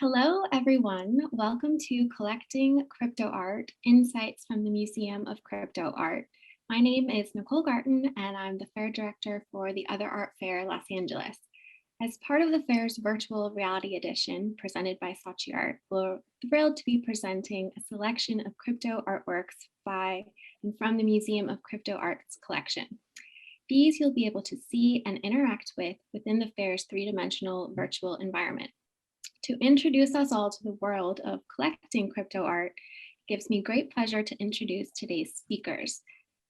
Hello, everyone. Welcome to Collecting Crypto Art, Insights from the Museum of Crypto Art. My name is Nicole Garten, and I'm the Fair Director for the Other Art Fair Los Angeles. As part of the fair's virtual reality edition presented by Saatchi Art, we're thrilled to be presenting a selection of crypto artworks by and from the Museum of Crypto Art's collection. These you'll be able to see and interact with within the fair's three-dimensional virtual environment. To introduce us all to the world of collecting crypto art, it gives me great pleasure to introduce today's speakers.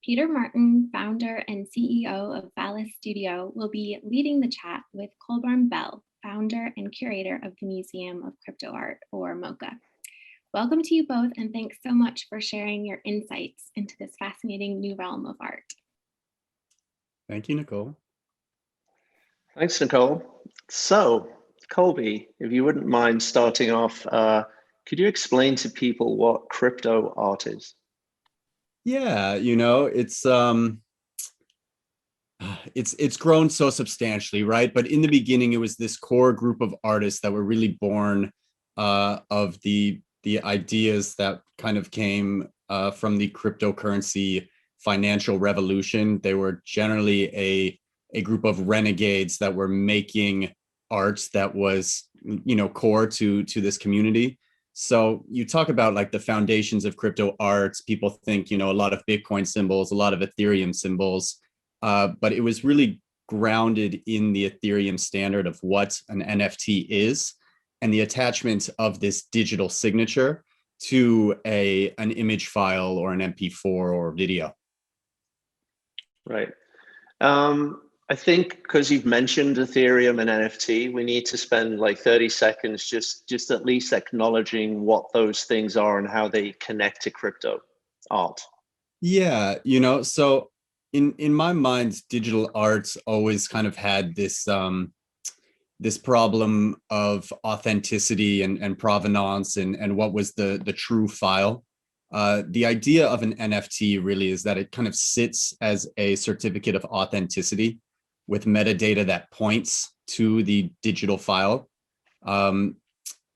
Peter Martin, founder and CEO of VALIS Studio, will be leading the chat with Colborn Bell, founder and curator of the Museum of Crypto Art, or MoCA. Welcome to you both, and thanks so much for sharing your insights into this fascinating new realm of art. Thank you, Nicole. Thanks, Nicole. So, Colby, if you wouldn't mind starting off, could you explain to people what crypto art is? Yeah, it's grown so substantially, right? But in the beginning, it was this core group of artists that were really born of the ideas that kind of came from the cryptocurrency financial revolution. They were generally a group of renegades that were making art that was, core to this community. So you talk about like the foundations of crypto arts. People think, a lot of Bitcoin symbols, a lot of Ethereum symbols, but it was really grounded in the Ethereum standard of what an NFT is and the attachment of this digital signature to an image file or an MP4 or video. Right. I think because you've mentioned Ethereum and NFT, we need to spend like 30 seconds just at least acknowledging what those things are and how they connect to crypto art. Yeah, so in my mind, digital arts always kind of had this this problem of authenticity and provenance and what was the true file. The idea of an NFT really is that it kind of sits as a certificate of authenticity with metadata that points to the digital file.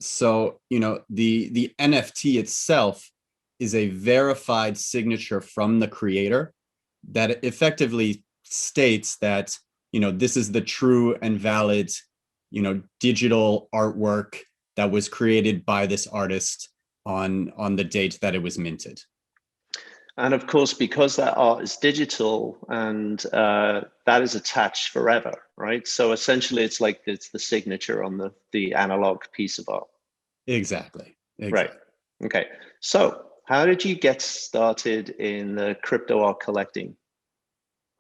So, the NFT itself is a verified signature from the creator that effectively states that, this is the true and valid, digital artwork that was created by this artist on the date that it was minted. And of course, because that art is digital and that is attached forever, right? So essentially it's like it's the signature on the analog piece of art. Exactly. Right. Okay. So how did you get started in the crypto art collecting?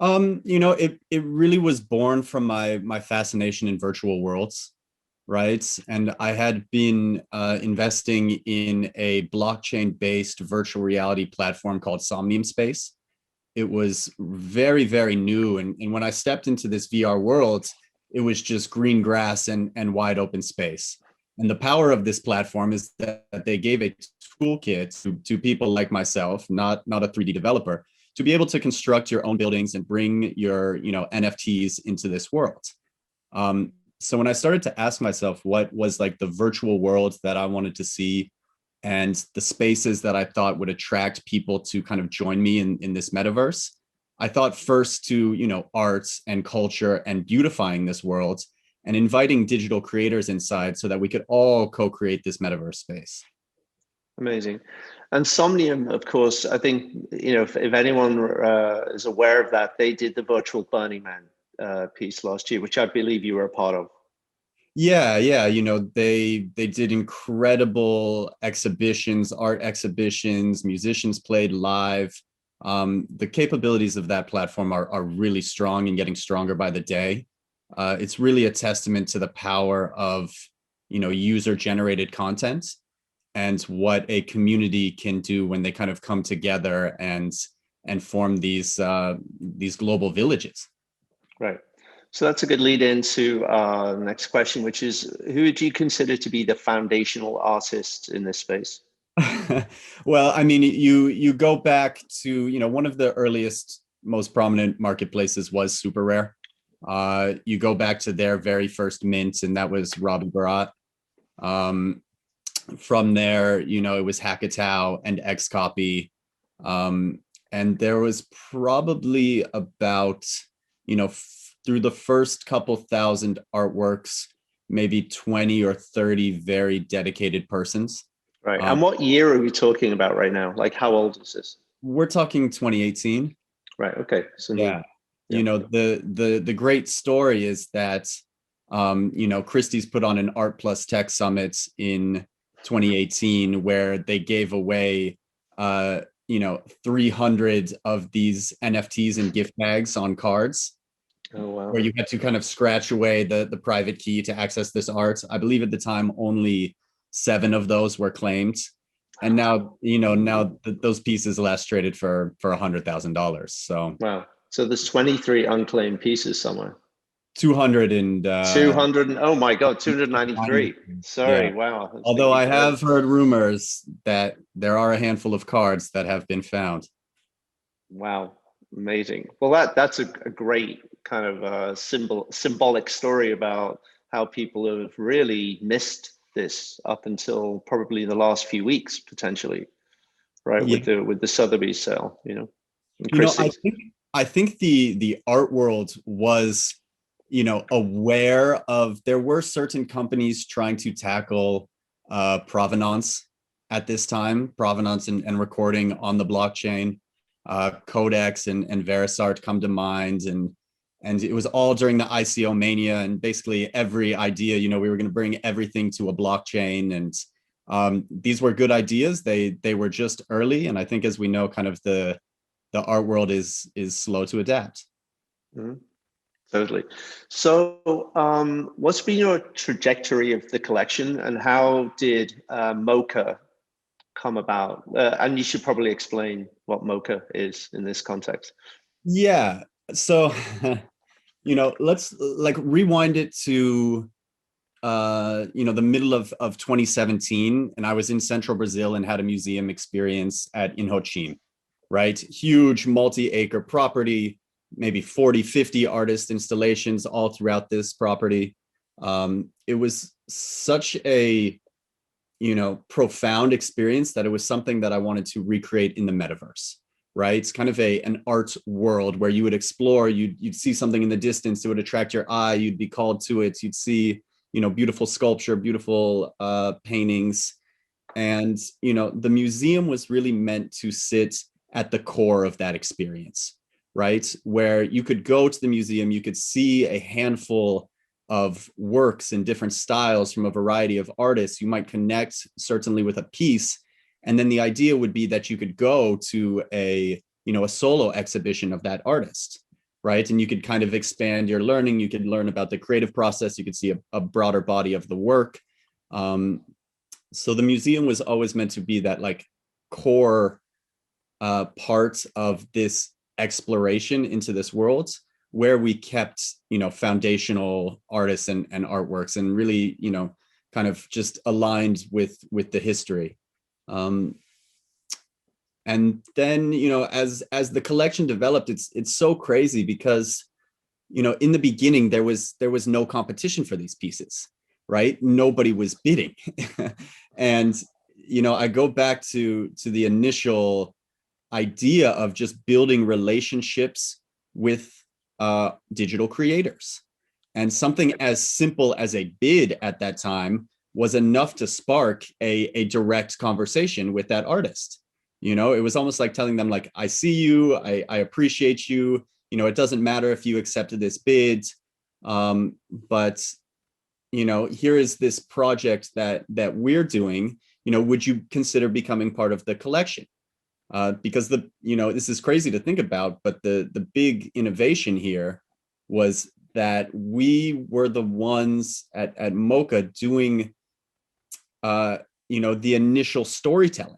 It really was born from my fascination in virtual worlds, right? And I had been investing in a blockchain-based virtual reality platform called Somnium Space. It was very, very new. And when I stepped into this VR world, it was just green grass and wide open space. And the power of this platform is that they gave a toolkit to people like myself, not a 3D developer, to be able to construct your own buildings and bring your NFTs into this world. So when I started to ask myself what was like the virtual world that I wanted to see and the spaces that I thought would attract people to kind of join me in this metaverse, I thought first to, arts and culture and beautifying this world and inviting digital creators inside so that we could all co-create this metaverse space. Amazing. And Somnium, of course, I think, if anyone is aware of that, they did the virtual Burning Man piece last year, which I believe you were a part of. Yeah. They did incredible exhibitions, art exhibitions, musicians played live. The capabilities of that platform are really strong and getting stronger by the day. It's really a testament to the power of, user-generated content and what a community can do when they kind of come together and form these global villages. Right. So that's a good lead into the next question, which is, who do you consider to be the foundational artist in this space? Well, I mean, you go back to, one of the earliest, most prominent marketplaces was Super Rare. You go back to their very first mint, and that was Robbie Barat. From there, it was Hackatow and Xcopy. And there was probably about, through the first couple thousand artworks, maybe 20 or 30 very dedicated persons. Right. And what year are we talking about right now? Like, how old is this? We're talking 2018. Right. Okay. So yeah. The great story is that, Christie's put on an Art Plus Tech Summit in 2018 where they gave away, 300 of these NFTs and gift tags on cards. Oh, wow. Where you had to kind of scratch away the private key to access this art. I believe at the time only 7 of those were claimed. And now, those pieces last traded for $100,000. So wow. So there's 23 unclaimed pieces somewhere. 200 and 200 and, oh my God, 293. Sorry, yeah. wow. Although I have heard rumors that there are a handful of cards that have been found. Wow, amazing. Well, that's a great kind of symbolic story about how people have really missed this up until probably the last few weeks, potentially, right? Yeah. With the Sotheby's sale, I think the art world was, aware of, there were certain companies trying to tackle provenance at this time, provenance and recording on the blockchain. Codex and Verisart come to mind, and it was all during the ICO mania, and basically every idea, we were going to bring everything to a blockchain, and these were good ideas. They were just early, and I think, as we know, kind of the art world is slow to adapt. Mm-hmm. Totally. So what's been your trajectory of the collection, and how did Mocha come about? And you should probably explain what Mocha is in this context. Yeah. So, let's rewind it to, the middle of 2017. And I was in central Brazil and had a museum experience at Inhotim, right? Huge multi-acre property, maybe 40, 50 artist installations all throughout this property. It was such a, profound experience that it was something that I wanted to recreate in the metaverse, right? It's kind of an art world where you would explore, you'd see something in the distance, it would attract your eye, you'd be called to it, you'd see, beautiful sculpture, beautiful paintings. And, the museum was really meant to sit at the core of that experience, right? Where you could go to the museum, you could see a handful of works in different styles from a variety of artists. You might connect certainly with a piece. And then the idea would be that you could go to a solo exhibition of that artist, right? And you could kind of expand your learning. You could learn about the creative process. You could see a broader body of the work. So the museum was always meant to be that core part of this exploration into this world, where we kept, foundational artists and artworks, and really, kind of just aligned with the history. And then, as the collection developed, it's so crazy because, in the beginning, there was no competition for these pieces, right? Nobody was bidding. And, I go back to the initial idea of just building relationships with digital creators. And something as simple as a bid at that time was enough to spark a direct conversation with that artist. It was almost like telling them, I see you, I appreciate you, it doesn't matter if you accepted this bid, but here is this project that we're doing, would you consider becoming part of the collection? Because this is crazy to think about, but the big innovation here was that we were the ones at Mocha doing, the initial storytelling.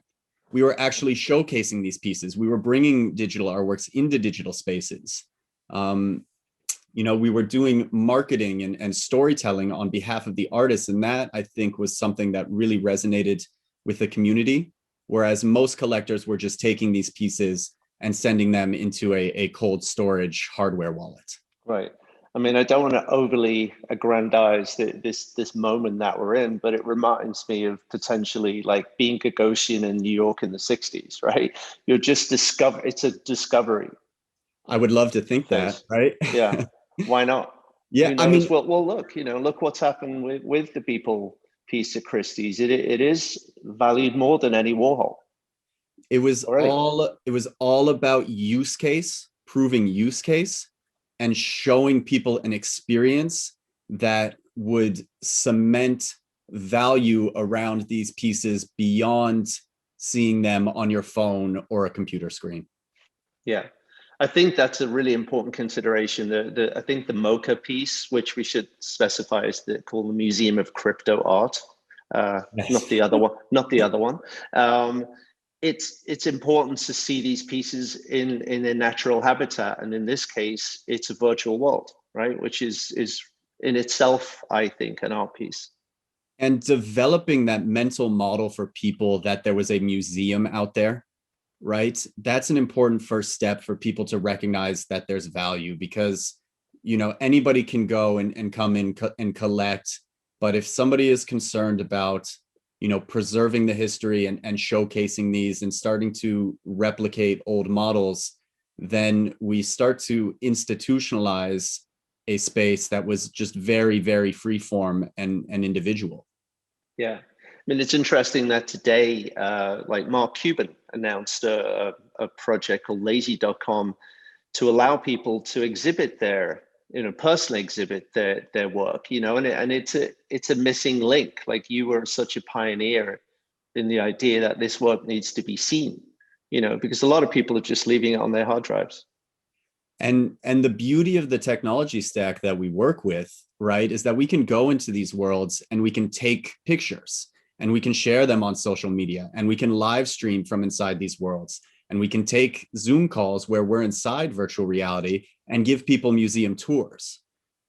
We were actually showcasing these pieces. We were bringing digital artworks into digital spaces. We were doing marketing and storytelling on behalf of the artists, and that, I think, was something that really resonated with the community. Whereas most collectors were just taking these pieces and sending them into a cold storage hardware wallet. Right. I mean, I don't want to overly aggrandize this moment that we're in, but it reminds me of potentially like being Gagosian in New York in the 60s, right? You're just it's a discovery I would love to think that, phase. right? Yeah. Why not? Yeah, Who I mean, knows? Well, look, look what's happened with the People piece of Christie's. It is valued more than any Warhol already. it was all about use case, proving use case, and showing people an experience that would cement value around these pieces beyond seeing them on your phone or a computer screen. Yeah. I think that's a really important consideration. I think the MoCA piece, which we should specify, is called the Museum of Crypto Art, not the other one. Not the other one. It's important to see these pieces in their natural habitat, and in this case, it's a virtual world, right? Which is in itself, I think, an art piece. And developing that mental model for people that there was a museum out there, right? That's an important first step for people to recognize that there's value, because anybody can go and come in and collect, but if somebody is concerned about preserving the history and showcasing these and starting to replicate old models, then we start to institutionalize a space that was just very, very free form and individual. Yeah. I mean, it's interesting that today, like Mark Cuban announced a project called lazy.com to allow people to exhibit personally exhibit their work, and it's a missing link. Like, you were such a pioneer in the idea that this work needs to be seen, because a lot of people are just leaving it on their hard drives. And the beauty of the technology stack that we work with, right, is that we can go into these worlds and we can take pictures and we can share them on social media, and we can live stream from inside these worlds, and we can take Zoom calls where we're inside virtual reality and give people museum tours,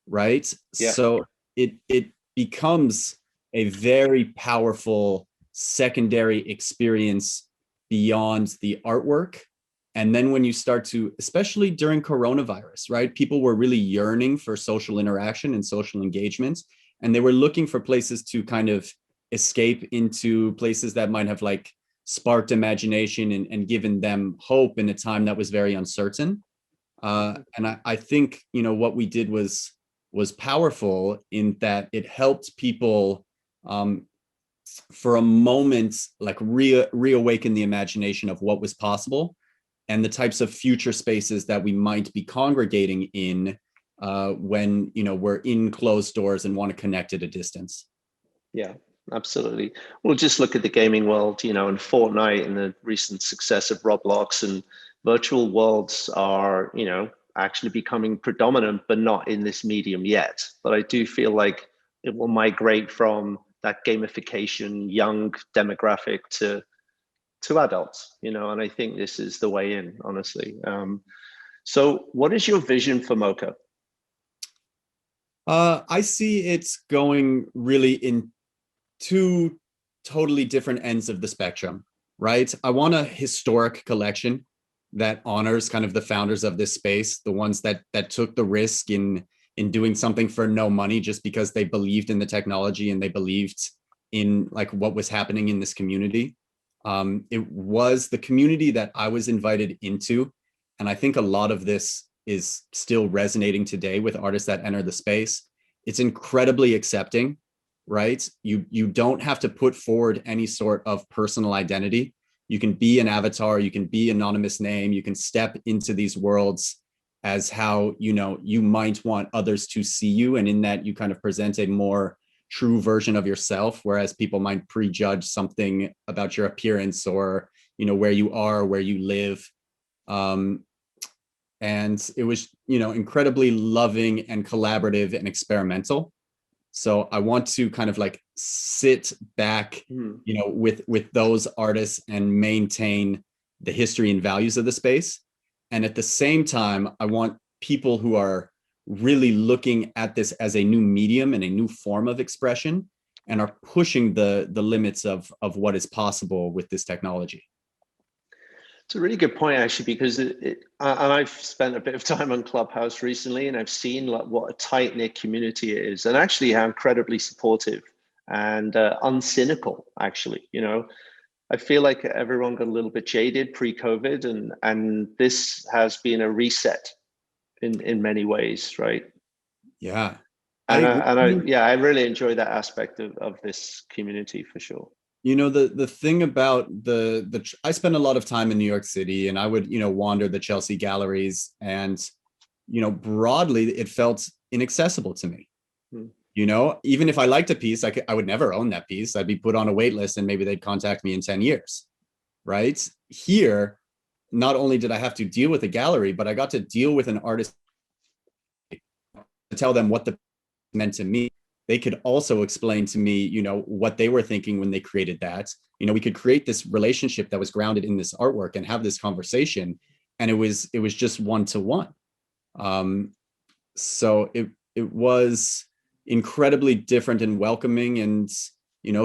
right? Yeah. So it becomes a very powerful secondary experience beyond the artwork. And then when you start to, especially during coronavirus, right, people were really yearning for social interaction and social engagement, and they were looking for places to kind of escape into, places that might have like sparked imagination and given them hope in a time that was very uncertain. And I think, what we did was powerful in that it helped people for a moment, like reawaken the imagination of what was possible and the types of future spaces that we might be congregating in when we're in closed doors and want to connect at a distance. Yeah, absolutely. Well, just look at the gaming world, and Fortnite and the recent success of Roblox, and virtual worlds are, actually becoming predominant, but not in this medium yet. But I do feel like it will migrate from that gamification young demographic to adults, and I think this is the way in, honestly. So what is your vision for MoCA? I see it's going really in two totally different ends of the spectrum, right? I want a historic collection that honors kind of the founders of this space, the ones that took the risk in doing something for no money just because they believed in the technology and they believed in like what was happening in this community. It was the community that I was invited into, and I think a lot of this is still resonating today with artists that enter the space. It's incredibly accepting, right? You don't have to put forward any sort of personal identity. You can be an avatar, you can be anonymous name, you can step into these worlds as how you might want others to see you, and in that you kind of present a more true version of yourself, whereas people might prejudge something about your appearance or where you are, where you live. And it was incredibly loving and collaborative and experimental. So I want to kind of like sit back with those artists and maintain the history and values of the space. And at the same time, I want people who are really looking at this as a new medium and a new form of expression and are pushing the limits of what is possible with this technology. It's a really good point, actually, because and I've spent a bit of time on Clubhouse recently, and I've seen like what a tight knit community it is, and actually how incredibly supportive and uncynical. Actually, I feel like everyone got a little bit jaded pre-COVID, and this has been a reset in many ways, right? Yeah, I And agree. yeah, I really enjoy that aspect of this community for sure. The thing about I spent a lot of time in New York City, and I would, wander the Chelsea galleries, and, broadly, it felt inaccessible to me. Hmm. Even if I liked a piece, I would never own that piece. I'd be put on a wait list and maybe they'd contact me in 10 years, right? Here, not only did I have to deal with a gallery, but I got to deal with an artist to tell them what the meant to me. They could also explain to me, what they were thinking when they created that. We could create this relationship that was grounded in this artwork and have this conversation, and it was just one-to-one. So it was incredibly different and welcoming, and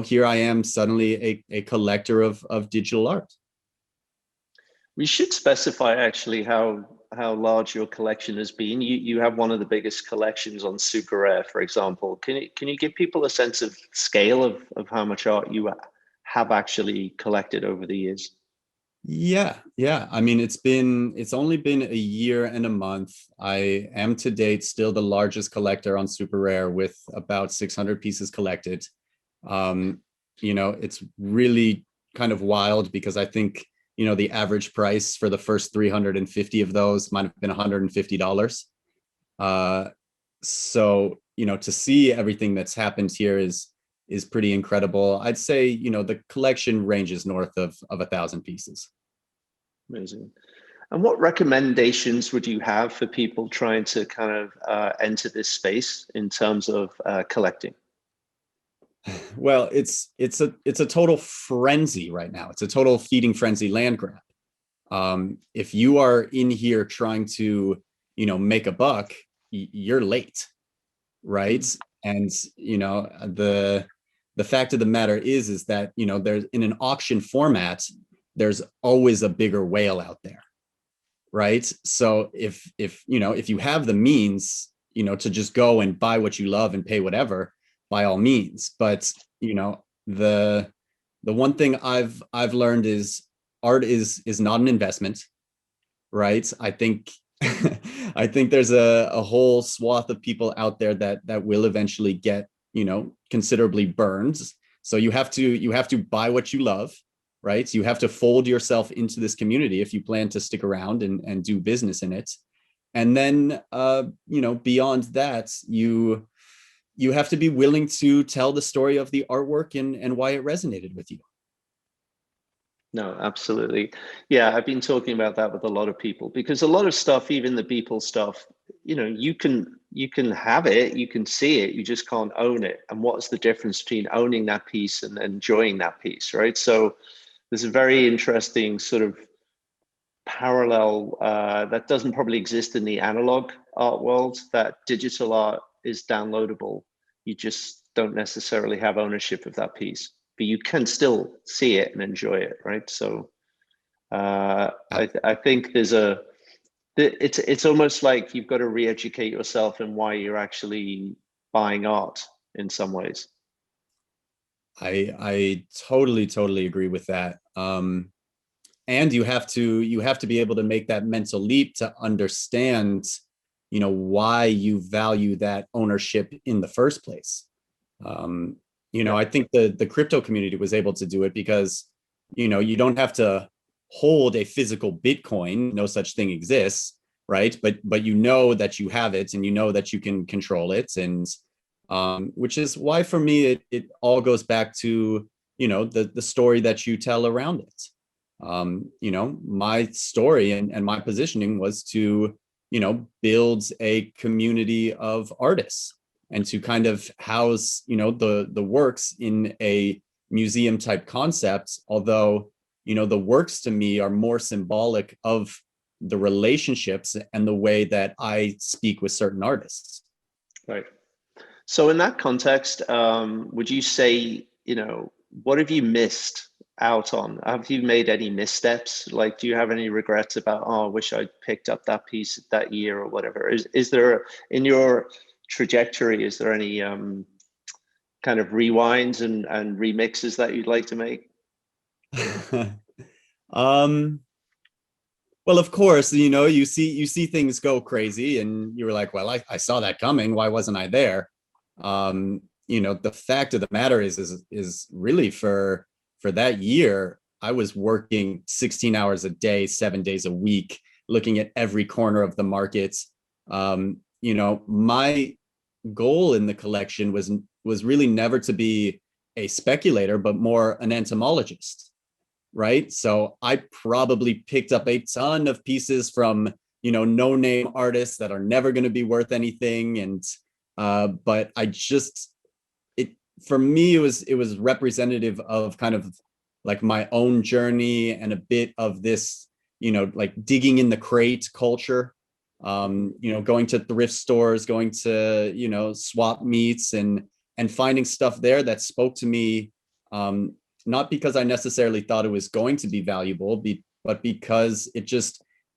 here I am suddenly a collector of digital art. We should specify actually how large your collection has been. You have one of the biggest collections on Super Rare, for example. Can you give people a sense of scale of how much art you have actually collected over the years? Yeah. I mean, it's only been a year and a month. I am to date still the largest collector on Super Rare with about 600 pieces collected. It's really kind of wild because I think, the average price for the first 350 of those might have been $150. So, to see everything that's happened here is pretty incredible. I'd say, the collection ranges north of 1,000 pieces. Amazing. And what recommendations would you have for people trying to kind of enter this space in terms of collecting? Well, it's a total frenzy right now. It's a total feeding frenzy land grab. If you are in here trying to, make a buck, you're late, right? And the fact of the matter is that there's in an auction format, there's always a bigger whale out there, right? So if you have the means, to just go and buy what you love and pay whatever, by all means. But the one thing I've learned is art is not an investment, right? I think I think there's a whole swath of people out there that will eventually get considerably burned. So you have to buy what you love, right? You have to fold yourself into this community if you plan to stick around and do business in it. And then beyond that, you have to be willing to tell the story of the artwork and why it resonated with you. No, absolutely. Yeah, I've been talking about that with a lot of people because a lot of stuff, even the Beeple stuff, you can have it, you can see it, you just can't own it. And what's the difference between owning that piece and enjoying that piece, right? So there's a very interesting sort of parallel that doesn't probably exist in the analog art world, that digital art is downloadable. You just don't necessarily have ownership of that piece, but you can still see it and enjoy it, right? So I think it's almost like you've got to re-educate yourself in why you're actually buying art in some ways. I totally agree with that. And you have to be able to make that mental leap to understand, why you value that ownership in the first place. I think the crypto community was able to do it because, you don't have to hold a physical Bitcoin. No such thing exists, right? But that you have it and that you can control it. And which is why for me, it all goes back to, the story that you tell around it. My story and my positioning was to, build a community of artists and to kind of house, the works in a museum type concept. Although, the works to me are more symbolic of the relationships and the way that I speak with certain artists. Right. So in that context, would you say, what have you missed out on? Have you made any missteps? Like, do you have any regrets about, oh, I wish I'd picked up that piece that year or whatever? Is there, in your trajectory, is there any kind of rewinds and remixes that you'd like to make? um well, of course, you see things go crazy and you were like, well, I saw that coming, why wasn't I there? The fact of the matter is really for that year, I was working 16 hours a day, 7 days a week, looking at every corner of the markets. My goal in the collection was really never to be a speculator, but more an entomologist, right? So I probably picked up a ton of pieces from no name artists that are never going to be worth anything, and but I just it for me it was representative of kind of like my own journey and a bit of this like digging in the crate culture, going to thrift stores, going to swap meets and finding stuff there that spoke to me, not because I necessarily thought it was going to be valuable, but because it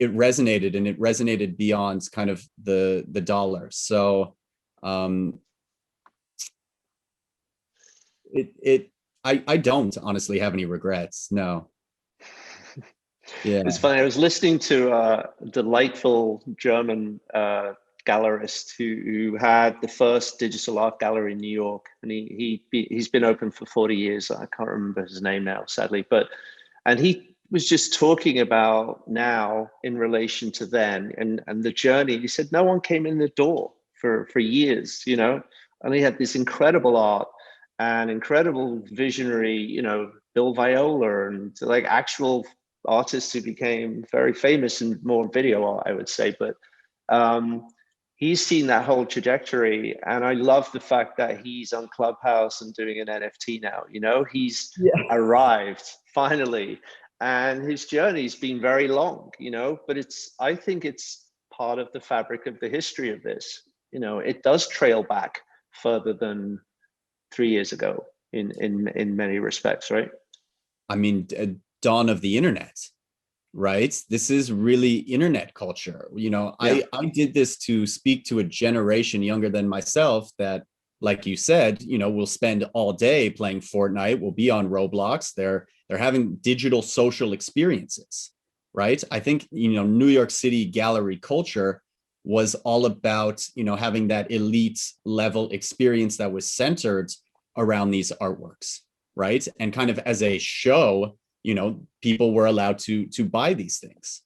resonated, and it resonated beyond kind of the dollar. So I don't honestly have any regrets. No. Yeah. It's funny. I was listening to a delightful German gallerist who had the first digital art gallery in New York, and he's been open for 40 years. I can't remember his name now, sadly, and he was just talking about now in relation to then and the journey. He said no one came in the door for years, and he had this incredible art and incredible visionary, Bill Viola, and like actual artists who became very famous in more video art, I would say. But he's seen that whole trajectory, and I love the fact that he's on Clubhouse and doing an NFT now. He's arrived finally, and his journey's been very long. But I think it's part of the fabric of the history of this. It does trail back further than 3 years ago in many respects, right? I mean, dawn of the internet, right? This is really internet culture. I did this to speak to a generation younger than myself that, like you said, will spend all day playing Fortnite, will be on Roblox. They're having digital social experiences, right? I think, New York City gallery culture was all about, having that elite level experience that was centered around these artworks, right? And kind of as a show, people were allowed to buy these things.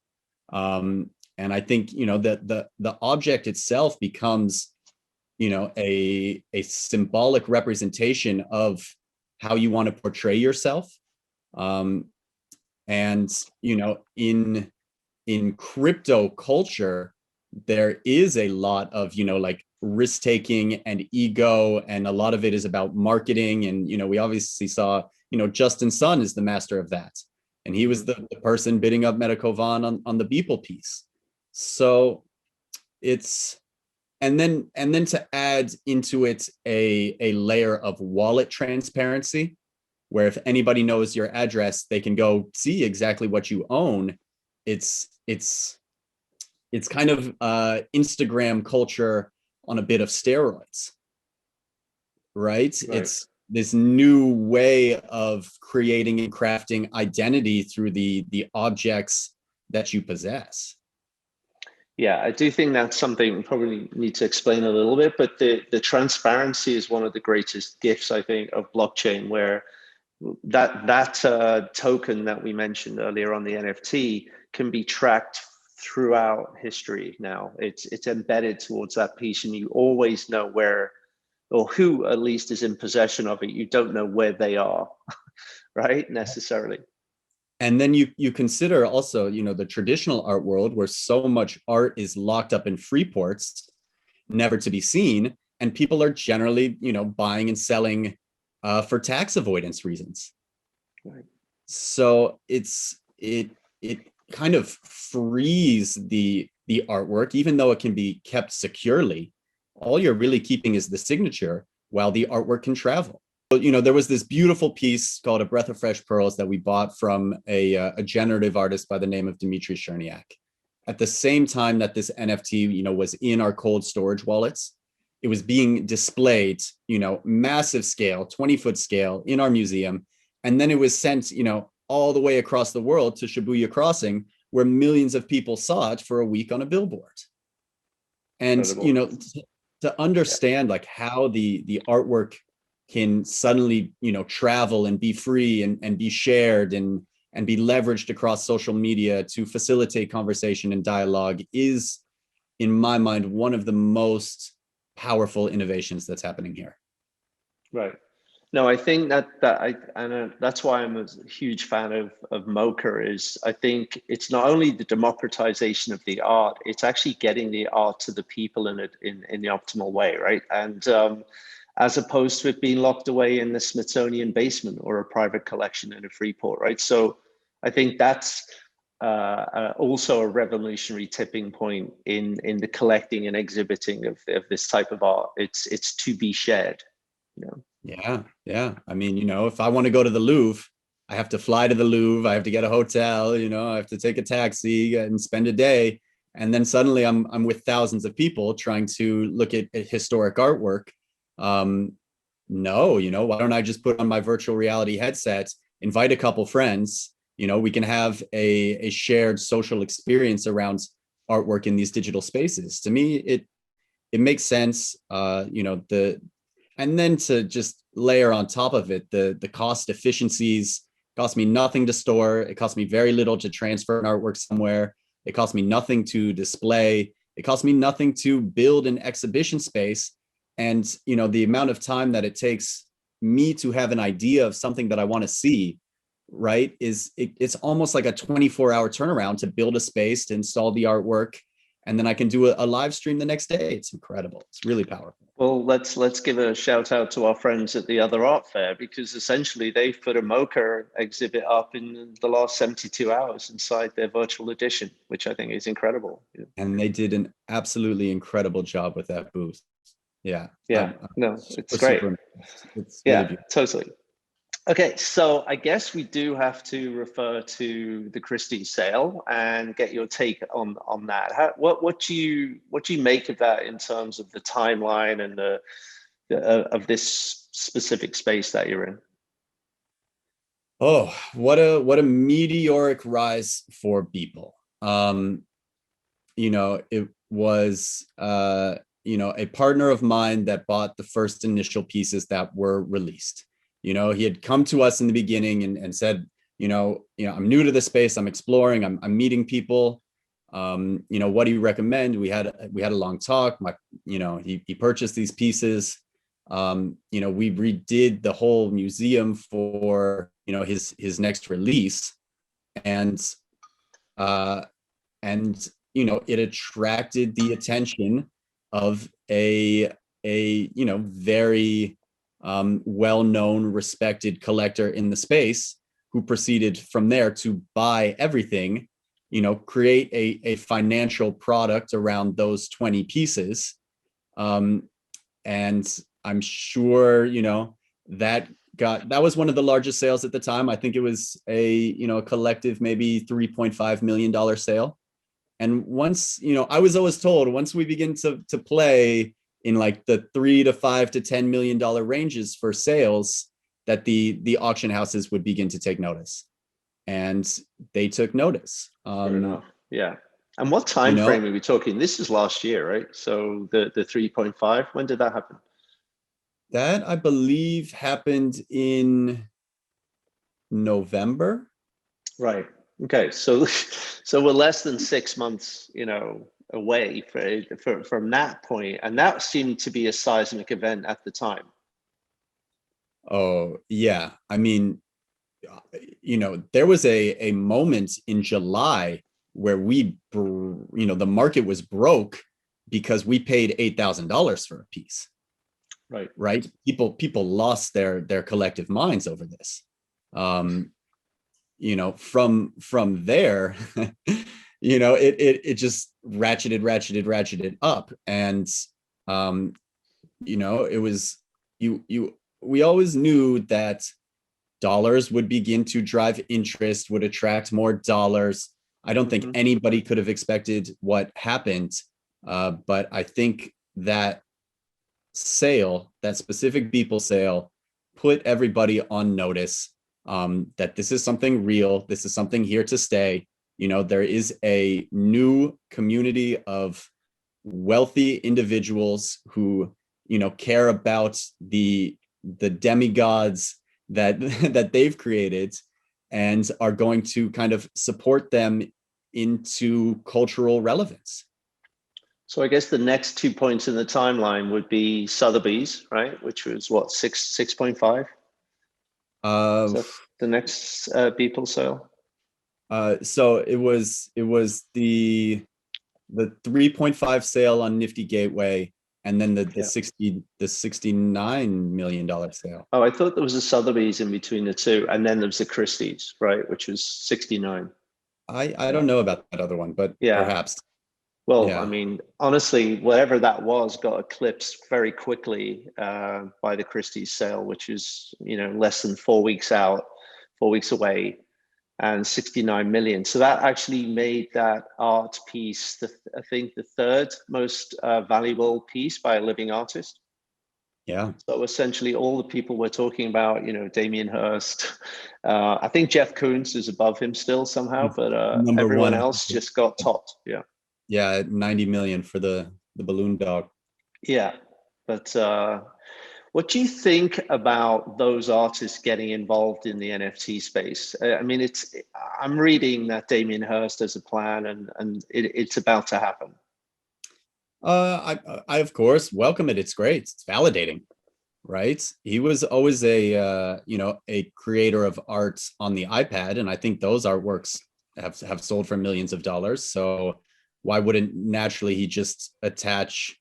And I think, that the object itself becomes, a symbolic representation of how you want to portray yourself. And, in crypto culture, there is a lot of, like risk taking and ego, and a lot of it is about marketing. And, we obviously saw, Justin Sun is the master of that. And he was the person bidding up Metakovan on the Beeple piece. So and then to add into it a layer of wallet transparency, where if anybody knows your address, they can go see exactly what you own. It's kind of Instagram culture on a bit of steroids, right? It's this new way of creating and crafting identity through the objects that you possess. Yeah, I do think that's something we probably need to explain a little bit, but the transparency is one of the greatest gifts, I think, of blockchain, where that token that we mentioned earlier on the NFT can be tracked throughout history now. It's embedded towards that piece, and you always know where, or who at least is in possession of it. You don't know where they are, right? Necessarily. And then you consider also, the traditional art world, where so much art is locked up in free ports, never to be seen, and people are generally, buying and selling for tax avoidance reasons. Right. So it kind of frees the artwork, even though it can be kept securely. All you're really keeping is the signature, while the artwork can travel. there was this beautiful piece called A Breath of Fresh Pearls that we bought from a generative artist by the name of Dmitry Cherniak. At the same time that this NFT, was in our cold storage wallets, it was being displayed, massive scale, 20-foot scale in our museum. And then it was sent, all the way across the world to Shibuya Crossing, where millions of people saw it for a week on a billboard. And, to understand like how the artwork can suddenly, travel and be free and be shared and be leveraged across social media to facilitate conversation and dialogue is, in my mind, one of the most powerful innovations that's happening here. Right. No, I think that's why I'm a huge fan of Mocha. Is I think it's not only the democratization of the art, it's actually getting the art to the people in the optimal way, right? And as opposed to it being locked away in the Smithsonian basement or a private collection in a Freeport, right? So I think that's also a revolutionary tipping point in the collecting and exhibiting of this type of art. It's to be shared, Yeah. I mean, if I want to go to the Louvre, I have to fly to the Louvre. I have to get a hotel. I have to take a taxi and spend a day, and then suddenly I'm with thousands of people trying to look at historic artwork. No, why don't I just put on my virtual reality headset, invite a couple friends, we can have a shared social experience around artwork in these digital spaces. To me, it makes sense. And then to just layer on top of it, the cost efficiencies. Cost me nothing to store. It cost me very little to transfer an artwork somewhere. It cost me nothing to display. It cost me nothing to build an exhibition space. And, the amount of time that it takes me to have an idea of something that I want to see, right, it's almost like a 24-hour turnaround to build a space, to install the artwork, and then I can do a live stream the next day. It's incredible. It's really powerful. Well, let's give a shout out to our friends at the Other Art Fair, because essentially they've put a Mocha exhibit up in the last 72 hours inside their virtual edition, which I think is incredible. And they did an absolutely incredible job with that booth. Yeah. It's great. It's really beautiful. Totally. Okay, so I guess we do have to refer to the Christie's sale and get your take on that. What do you make of that in terms of the timeline and of this specific space that you're in? Oh, what a meteoric rise for Beeple. It was a partner of mine that bought the first initial pieces that were released. He had come to us in the beginning and said, I'm new to this space. I'm exploring. I'm meeting people. What do you recommend? We had a long talk. He purchased these pieces. We redid the whole museum for his next release, and it attracted the attention of a very well-known, respected collector in the space, who proceeded from there to buy everything, create a financial product around those 20 pieces. And I'm sure, that was one of the largest sales at the time. I think it was a collective, maybe $3.5 million sale. And once, I was always told, once we begin to play in like the $3 to $5 to $10 million ranges for sales, that the auction houses would begin to take notice, and they took notice. Fair enough. Yeah. And what time frame are we talking? This is last year, right? So the 3.5, when did that happen? That, I believe, happened in November. Right. Okay. So we're less than 6 months, away from that point, and that seemed to be a seismic event at the time. Oh yeah, I mean, there was a moment in July where the market was broke because we paid $8,000 for a piece. Right. People lost their collective minds over this. From there, it just ratcheted up, and it was, you we always knew that dollars would begin to drive interest, would attract more dollars. I don't think anybody could have expected what happened. But I think that sale, that specific Beeple sale, put everybody on notice, that this is something real. This is something here to stay. There is a new community of wealthy individuals who, care about the demigods that that they've created, and are going to kind of support them into cultural relevance. So I guess the next 2 points in the timeline would be Sotheby's, right? Which was what, 6.5? Is that the next Beeple sale? So it was the 3.5 sale on Nifty Gateway, and then the $69 million sale. Oh, I thought there was a Sotheby's in between the two, and then there was the Christie's, right, which was 69. I don't know about that other one, but yeah, perhaps. Well, Yeah. I mean, honestly, whatever that was got eclipsed very quickly by the Christie's sale, which is, less than 4 weeks out, 4 weeks away, and 69 million. So that actually made that art piece, I think, the third most valuable piece by a living artist. Yeah. So essentially all the people we're talking about, Damien Hirst, I think Jeff Koons is above him still somehow, but everyone else just got topped. Yeah. Yeah, 90 million for the balloon dog. Yeah, but what do you think about those artists getting involved in the NFT space? I mean, I'm reading that Damien Hirst has a plan, and it's about to happen. I of course welcome it. It's great. It's validating, right? He was always a creator of art on the iPad, and I think those artworks have sold for millions of dollars. So why wouldn't naturally he just attach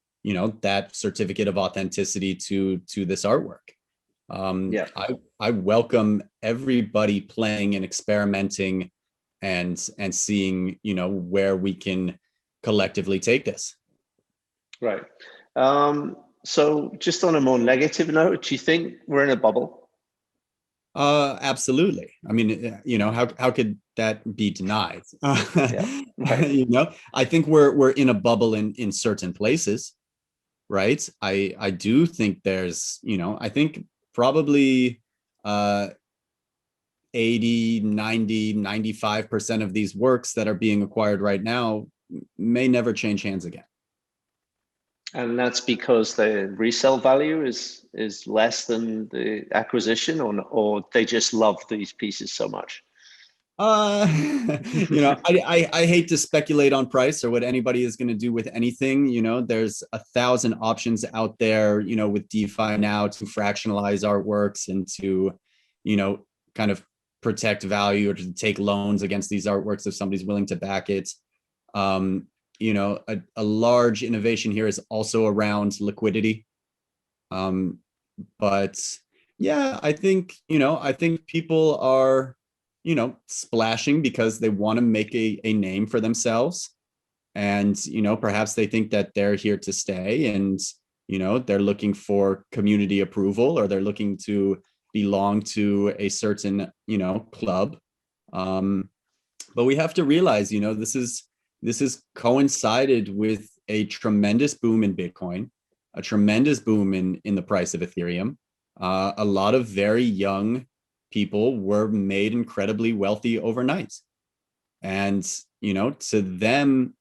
that certificate of authenticity to this artwork? I welcome everybody playing and experimenting and seeing where we can collectively take this. Right. So just on a more negative note, do you think we're in a bubble? Absolutely. I mean, how could that be denied? Yeah, right. I think we're in a bubble in certain places, right? I do think there's, I think probably 80, 90, 95% of these works that are being acquired right now may never change hands again. And that's because the resale value is less than the acquisition, or they just love these pieces so much? I hate to speculate on price or what anybody is going to do with anything. There's 1,000 options out there, with DeFi now to fractionalize artworks and to, kind of protect value or to take loans against these artworks if somebody's willing to back it. A large innovation here is also around liquidity. But yeah, I think people are, splashing because they want to make a name for themselves. And, perhaps they think that they're here to stay, and, they're looking for community approval, or they're looking to belong to a certain, club. But we have to realize, this is coincided with a tremendous boom in Bitcoin, a tremendous boom in the price of Ethereum. A lot of very young people were made incredibly wealthy overnight. And, to them,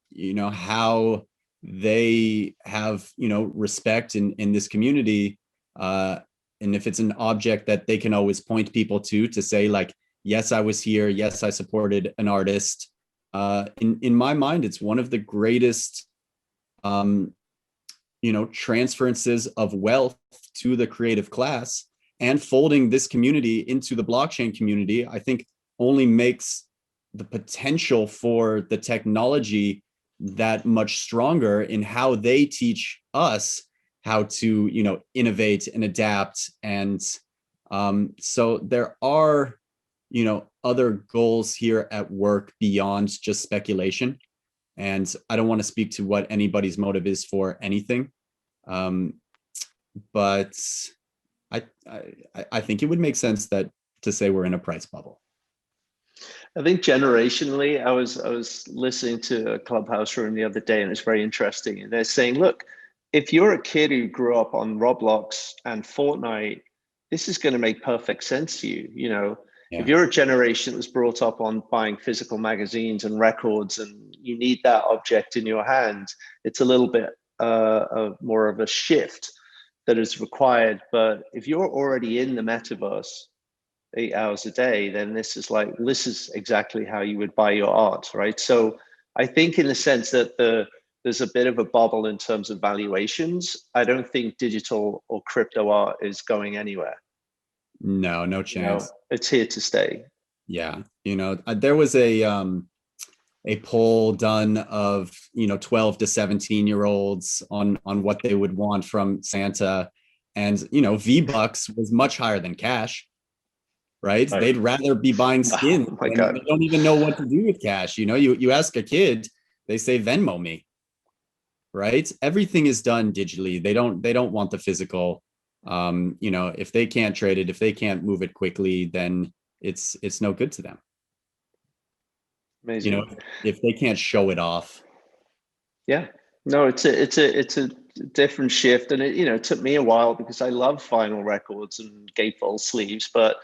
how they have, respect in this community. And if it's an object that they can always point people to say like, yes, I was here. Yes, I supported an artist. In my mind, it's one of the greatest, transferences of wealth to the creative class, and folding this community into the blockchain community, I think only makes the potential for the technology that much stronger in how they teach us how to, innovate and adapt. And so there are, other goals here at work beyond just speculation. And I don't want to speak to what anybody's motive is for anything. But I I think it would make sense that to say we're in a price bubble. I think generationally, I was listening to a Clubhouse room the other day, and it's very interesting. And they're saying, look, if you're a kid who grew up on Roblox and Fortnite, this is going to make perfect sense to you. You know, Yeah. if you're a generation that was brought up on buying physical magazines and records, and you need that object in your hand, it's a little bit more of a shift that is required. But if you're already in the metaverse 8 hours a day, then this is exactly how you would buy your art, right? So I think in the sense that there's a bit of a bubble in terms of valuations. I don't think digital or crypto art is going anywhere. No chance. You know, it's here to stay. Yeah, there was a poll done of 12 to 17-year-olds on what they would want from Santa, and V-Bucks was much higher than cash. Right? They'd rather be buying skins. Oh my God. They don't even know what to do with cash. You ask a kid, they say Venmo me. Right? Everything is done digitally. They don't want the physical. If they can't trade it, if they can't move it quickly, then it's no good to them. Amazing. If they can't show it off. Yeah. No, it's a different shift, and it took me a while because I love vinyl records and gatefold sleeves, but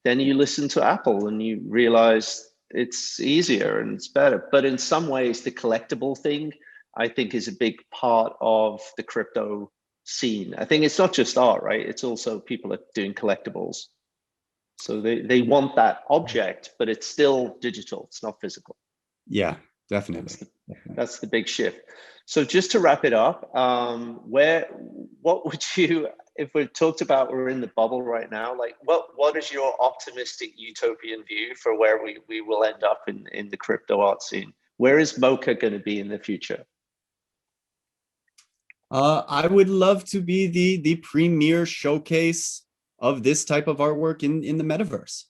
then you listen to Apple and you realize it's easier and it's better. But in some ways, the collectible thing, I think, is a big part of the crypto scene. I think it's not just art, right? It's also people are doing collectibles. So they want that object, but it's still digital. It's not physical. Yeah, definitely. That's the big shift. So just to wrap it up, what would you, if we talked about we're in the bubble right now, like what is your optimistic utopian view for where we will end up in the crypto art scene? Where is Mocha going to be in the future? I would love to be the premier showcase of this type of artwork in the metaverse.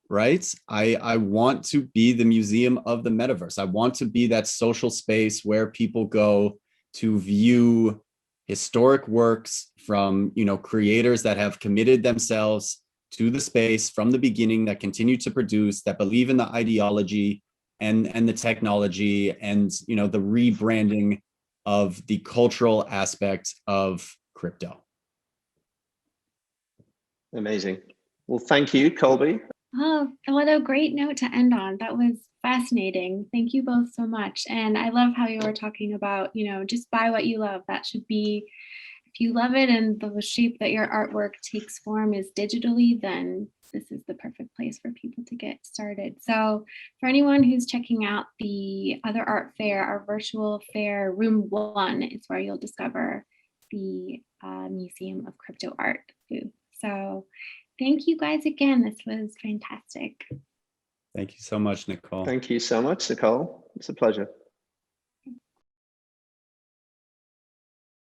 Right? I want to be the museum of the metaverse. I want to be that social space where people go to view historic works from, creators that have committed themselves to the space from the beginning, that continue to produce, that believe in the ideology and the technology and, the rebranding of the cultural aspect of crypto. Amazing. Well, thank you, Colby. Oh, what a great note to end on. That was fascinating. Thank you both so much. And I love how you were talking about, just buy what you love. That should be, if you love it and the shape that your artwork takes form is digitally, then this is the perfect place for people to get started. So for anyone who's checking out the other art fair, our virtual fair, room 1 is where you'll discover the Museum of Crypto Art booth. So thank you guys again. This was fantastic. Thank you so much, Nicole. Thank you so much, Nicole. It's a pleasure.